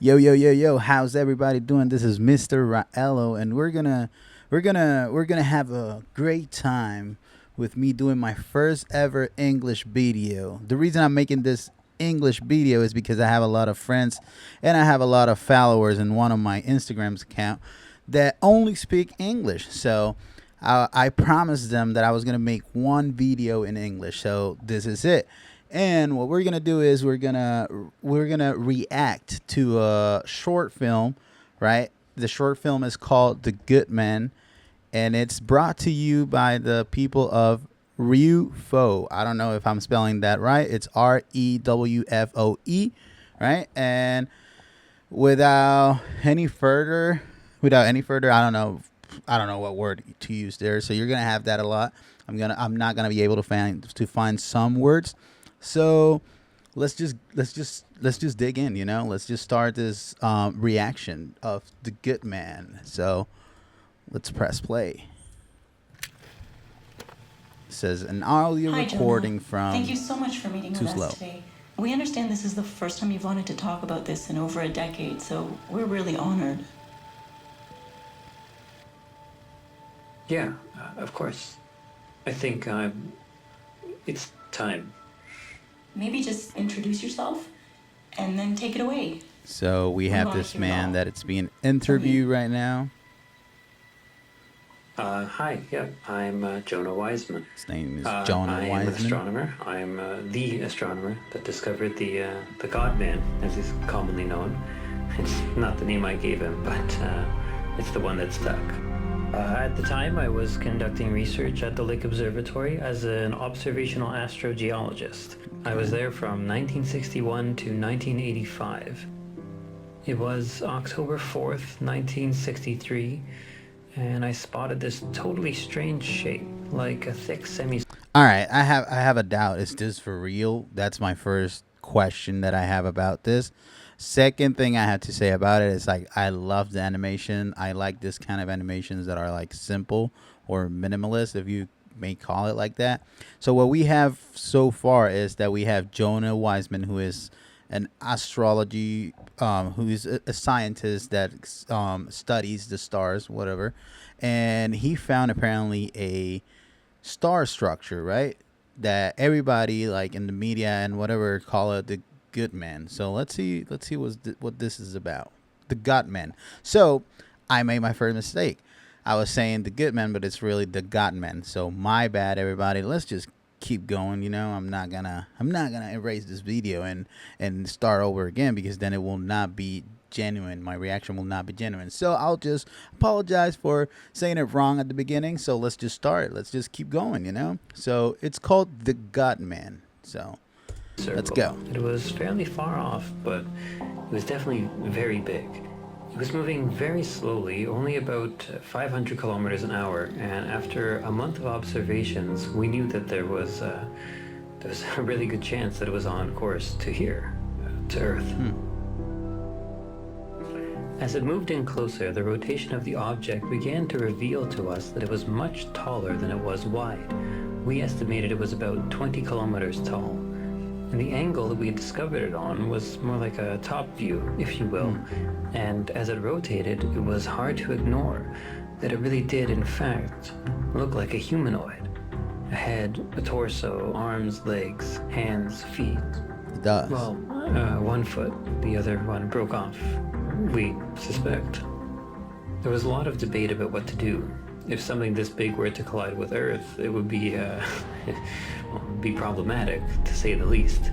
Yo, yo, yo, yo, how's everybody doing? This is Mr. Raello, and we're gonna have a great time with me doing my first ever English video. The reason I'm making this English video is because I have a lot of friends and I have a lot of followers in one of my Instagram's account that only speak English. So I promised them that I was gonna make one video in English. So this is it. And what we're gonna do is we're gonna react to a short film, right? The short film is called The Good Man, and it's brought to you by the people of Rewfoe. I don't know if I'm spelling that right. It's Rewfoe, right? And without any further, I don't know what word to use there. So you're gonna have that a lot. I'm not gonna be able to find some words. So let's just dig in. Let's just start this reaction of The Good Man. So let's press play. It says an audio Hi, recording Jonah. from Thank you so much for meeting Too with Slow. us today. We understand this is the first time you've wanted to talk about this in over a decade, so we're really honored. Yeah, of course. I think it's time. Maybe just introduce yourself and then take it away. So we have wanna this hear it all. man that it's being interviewed right now. Hi, yeah, I'm Jonah Wiseman. His name is Jonah I am an Wiseman. astronomer. I'm the astronomer that discovered the God Man, as he's commonly known. It's not the name I gave him, but it's the one that stuck. At the time, I was conducting research at the Lake Observatory as an observational astrogeologist. I was there from 1961 to 1985. It was October 4th, 1963, and I spotted this totally strange shape, like a thick semi... All right, I have a doubt. Is this for real? That's my first question that I have about this. Second thing I have to say about it is like I love the animation. I like this kind of animations that are like simple or minimalist, if you may call it like that. So what we have so far is that we have Jonah Wiseman, who is an astrology, who is a scientist that studies the stars, whatever, and he found apparently a star structure, right? That everybody like in the media and whatever call it the good man. So let's see what this is about. The God Man. So I made my first mistake. I was saying the good man, but it's really the God Man. So my bad, everybody. Let's just keep going. I'm not gonna erase this video and start over again, because then it will not be genuine. My reaction will not be genuine. So I'll just apologize for saying it wrong at the beginning. So let's just start. Let's just keep going. So it's called The God Man. So circle. let's go. It was fairly far off, but it was definitely very big. It was moving very slowly, only about 500 kilometers an hour, and after a month of observations, we knew that there was a really good chance that it was on course to here, to Earth. As it moved in closer, the rotation of the object began to reveal to us that it was much taller than it was wide. We estimated it was about 20 kilometers tall. And the angle that we had discovered it on was more like a top view, if you will. And as it rotated, it was hard to ignore that it really did, in fact, look like a humanoid. A head, a torso, arms, legs, hands, feet. It does. Well, one foot, the other one broke off, we suspect. There was a lot of debate about what to do. If something this big were to collide with Earth, it would be, be problematic, to say the least.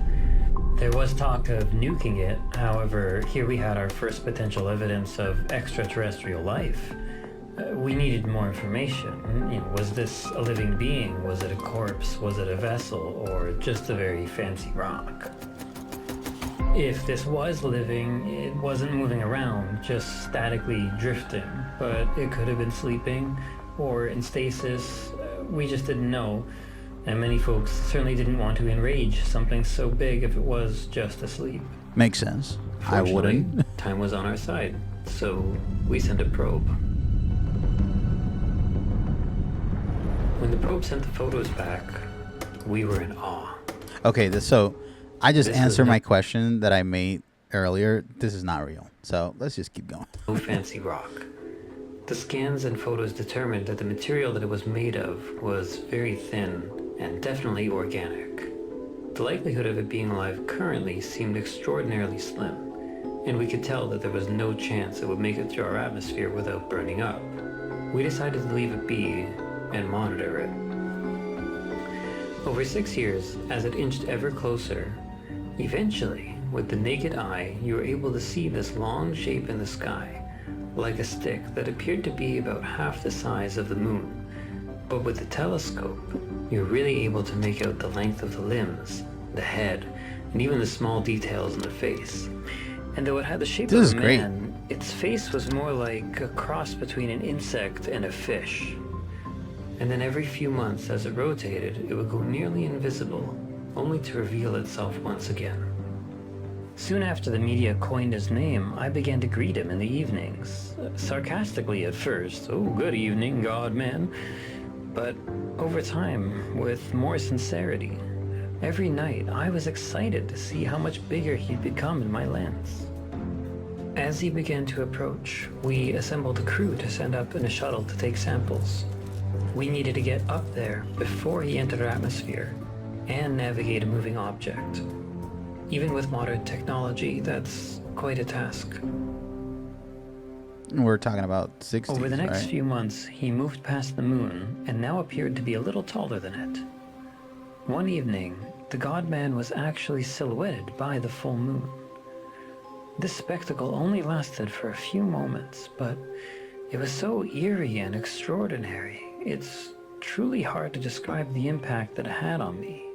There was talk of nuking it. However, here we had our first potential evidence of extraterrestrial life. We needed more information. Was this a living being? Was it a corpse? Was it a vessel? Or just a very fancy rock? If this was living, it wasn't moving around, just statically drifting. But it could have been sleeping or in stasis. We just didn't know. And many folks certainly didn't want to enrage something so big if it was just asleep. Makes sense. I wouldn't. Time was on our side, so we sent a probe. When the probe sent the photos back, we were in awe. Okay, so I just This answered is my not- question that I made earlier, this is not real. So let's just keep going. No fancy rock. The scans and photos determined that the material that it was made of was very thin and definitely organic. The likelihood of it being alive currently seemed extraordinarily slim, and we could tell that there was no chance it would make it through our atmosphere without burning up. We decided to leave it be and monitor it. Over 6 years, as it inched ever closer, eventually, with the naked eye, you were able to see this long shape in the sky, like a stick that appeared to be about half the size of the moon. But with the telescope, you're really able to make out the length of the limbs, the head, and even the small details in the face. And though it had the shape of a man, its face was more like a cross between an insect and a fish. And then every few months, as it rotated, it would go nearly invisible, only to reveal itself once again. Soon after the media coined his name, I began to greet him in the evenings, sarcastically at first, "Oh, good evening, God-man," but over time, with more sincerity. Every night, I was excited to see how much bigger he'd become in my lens. As he began to approach, we assembled a crew to send up in a shuttle to take samples. We needed to get up there before he entered our atmosphere and navigate a moving object. Even with modern technology, that's quite a task. We're talking about 60s, Over the next right? few months, he moved past the moon and now appeared to be a little taller than it. One evening, the God-man was actually silhouetted by the full moon. This spectacle only lasted for a few moments, but it was so eerie and extraordinary. It's truly hard to describe the impact that it had on me.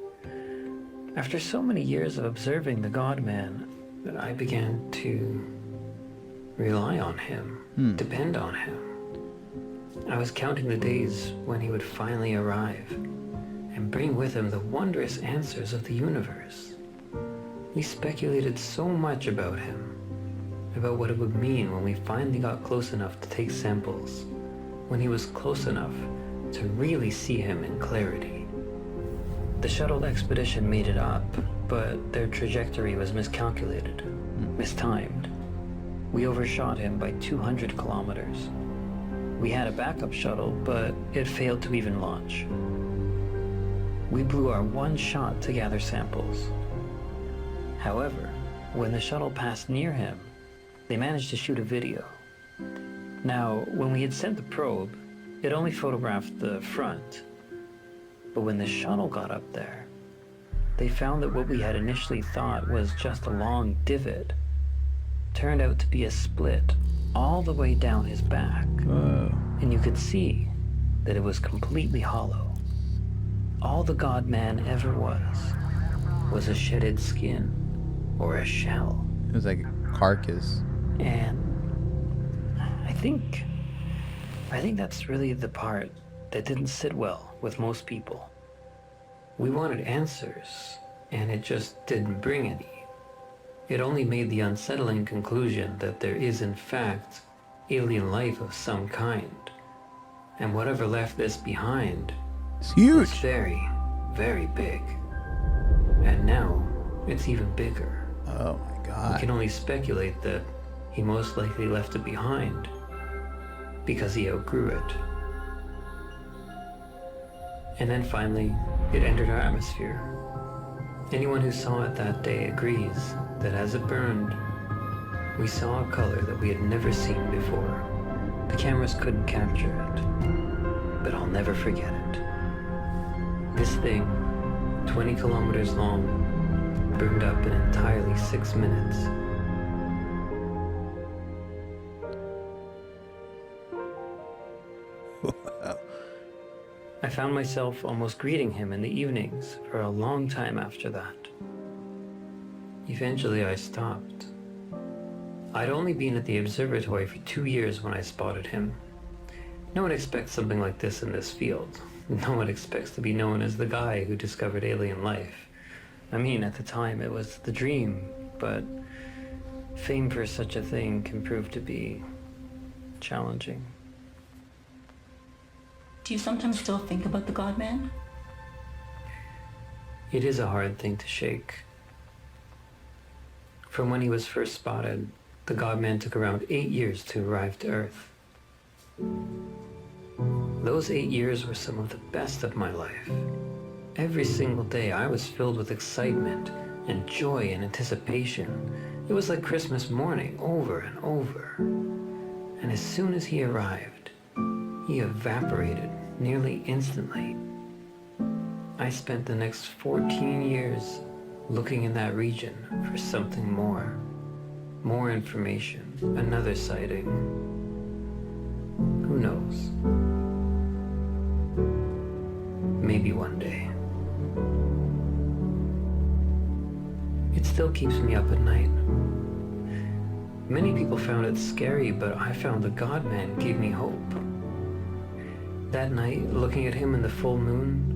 After so many years of observing the God-man, I began to rely on him, depend on him. I was counting the days when he would finally arrive and bring with him the wondrous answers of the universe. We speculated so much about him, about what it would mean when we finally got close enough to take samples, when he was close enough to really see him in clarity. The shuttle expedition made it up, but their trajectory was miscalculated, mistimed. We overshot him by 200 kilometers. We had a backup shuttle, but it failed to even launch. We blew our one shot to gather samples. However, when the shuttle passed near him, they managed to shoot a video. Now, when we had sent the probe, it only photographed the front. But when the shuttle got up there, they found that what we had initially thought was just a long divot turned out to be a split all the way down his back. Whoa. And you could see that it was completely hollow. All the God-man ever was a shedded skin or a shell. It was like a carcass. And I think that's really the part that didn't sit well with most people. We wanted answers, and it just didn't bring any. It only made the unsettling conclusion that there is in fact alien life of some kind. And whatever left this behind It's huge. is very, very big. And now it's even bigger. Oh my We god. can only speculate that he most likely left it behind because he outgrew it. And then finally, it entered our atmosphere. Anyone who saw it that day agrees that as it burned, we saw a color that we had never seen before. The cameras couldn't capture it, but I'll never forget it. This thing, 20 kilometers long, burned up in entirely 6 minutes. I found myself almost greeting him in the evenings for a long time after that. Eventually I stopped. I'd only been at the observatory for 2 years when I spotted him. No one expects something like this in this field. No one expects to be known as the guy who discovered alien life. I mean, at the time it was the dream, but fame for such a thing can prove to be challenging. Do you sometimes still think about the God-man? It is a hard thing to shake. From when he was first spotted, the God-Man took around 8 years to arrive to Earth. Those 8 years were some of the best of my life. Every single day I was filled with excitement and joy and anticipation. It was like Christmas morning over and over. And as soon as he arrived, he evaporated nearly instantly. I spent the next 14 years looking in that region for something more. More information, another sighting. Who knows? Maybe one day. It still keeps me up at night. Many people found it scary, but I found the God-Man gave me hope. That night, looking at him in the full moon,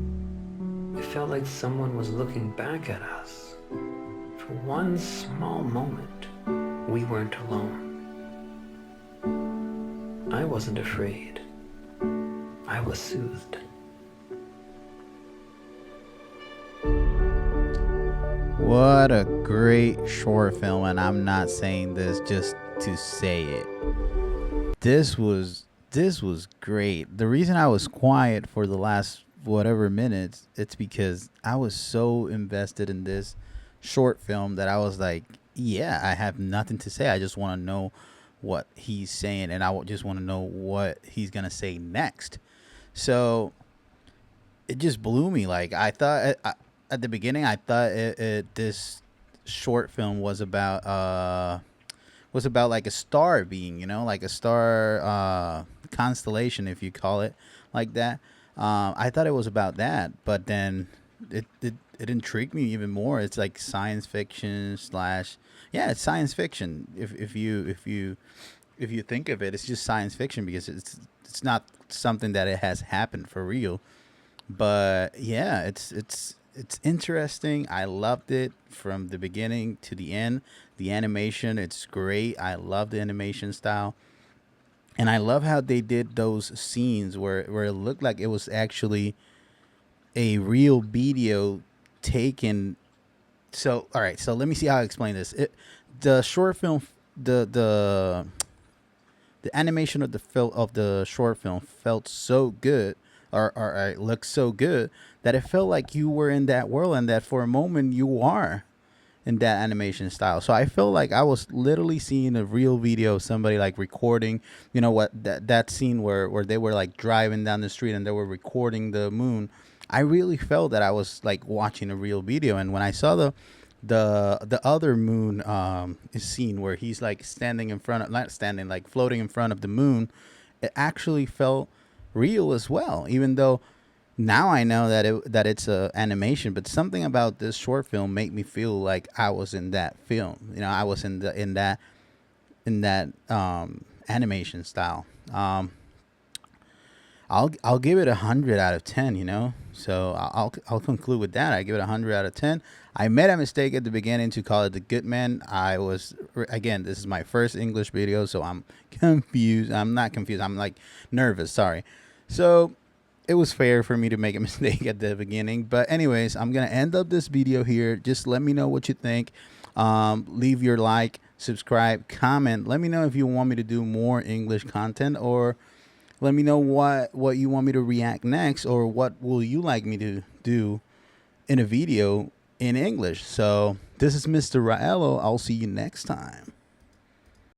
it felt like someone was looking back at us. For one small moment, we weren't alone. I wasn't afraid. I was soothed. What a great short film, and I'm not saying this just to say it. This was great. The reason I was quiet for the last whatever minutes, it's because I was so invested in this short film that I was like, yeah, I have nothing to say. I just want to know what he's saying, and just want to know what he's gonna say next. So it just blew me. Like I thought at the beginning, I thought this short film was about like a star being, like a star constellation, if you call it like that. I thought it was about that, but then it intrigued me even more. It's like science fiction slash, yeah, it's science fiction. If you think of it, it's just science fiction because it's not something that it has happened for real. But yeah, it's interesting. I loved it from the beginning to the end. The animation, it's great. I love the animation style. And I love how they did those scenes where it looked like it was actually a real video taken. So, all right. So let me see how I explain this. The short film, the animation of the short film felt so good, or it looked so good that it felt like you were in that world, and that for a moment you are in that animation style. So I felt like I was literally seeing a real video of somebody like recording, what that scene where they were like driving down the street and they were recording the moon. I really felt that I was like watching a real video. And when I saw the other moon scene where he's like standing in front of, not standing, like floating in front of the moon, it actually felt real as well, even though now I know that it's a animation. But something about this short film made me feel like I was in that film. I was in that animation style. I'll give it 100 out of 10. So I'll conclude with that. I give it 100 out of 10. I made a mistake at the beginning to call it The Good Man. I was, again, this is my first English video, so I'm confused. I'm not confused. I'm like nervous. Sorry. So it was fair for me to make a mistake at the beginning. But anyways, I'm gonna end up this video here. Just let me know what you think. Leave your like, subscribe, comment. Let me know if you want me to do more English content, or let me know what you want me to react next, or what will you like me to do in a video in English. So this is Mr. Raello. I'll see you next time.